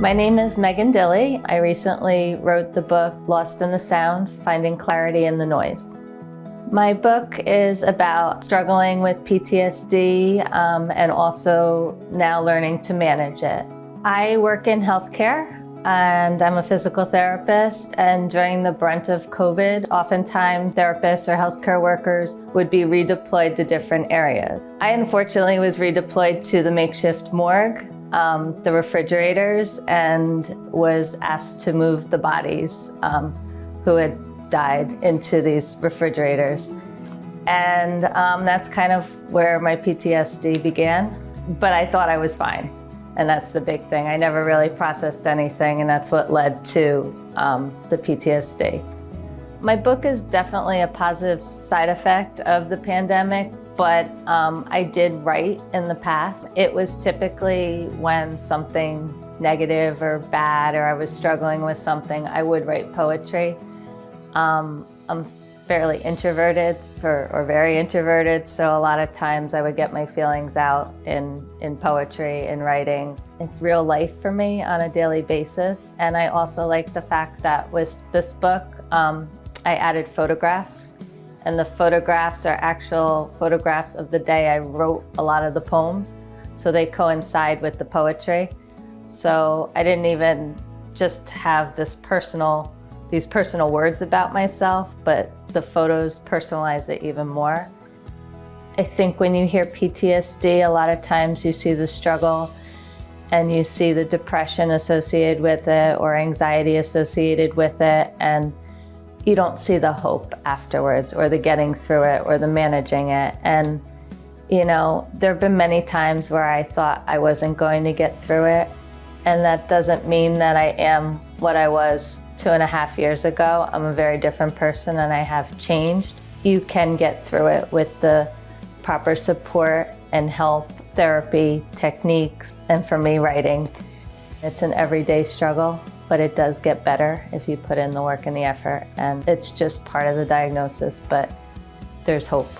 My name is Meghan Dilley. I recently wrote the book Lost in the Sound, Finding Clarity in the Noise. My book is about struggling with PTSD and also now learning to manage it. I work in healthcare and I'm a physical therapist, and during the brunt of COVID, oftentimes therapists or healthcare workers would be redeployed to different areas. I unfortunately was redeployed to the makeshift morgue, the refrigerators, and was asked to move the bodies who had died into these refrigerators. And that's kind of where my PTSD began, but I thought I was fine. And that's the big thing. I never really processed anything, and that's what led to the PTSD. My book is definitely a positive side effect of the pandemic, but I did write in the past. It was typically when something negative or bad, or I was struggling with something, I would write poetry. I'm fairly introverted or very introverted, so a lot of times I would get my feelings out in poetry and writing. It's real life for me on a daily basis, and I also like the fact that with this book I added photographs, and the photographs are actual photographs of the day I wrote a lot of the poems, so they coincide with the poetry. So I didn't even just have these personal words about myself, but the photos personalize it even more. I think when you hear PTSD, a lot of times you see the struggle and you see the depression associated with it or anxiety associated with it, and you don't see the hope afterwards or the getting through it or the managing it. And you know, there have been many times where I thought I wasn't going to get through it, and that doesn't mean that I am what I was 2.5 years ago. I'm a very different person and I have changed. You can get through it with the proper support and help, therapy, techniques, and for me, writing. It's an everyday struggle, but it does get better if you put in the work and the effort, and it's just part of the diagnosis, but there's hope.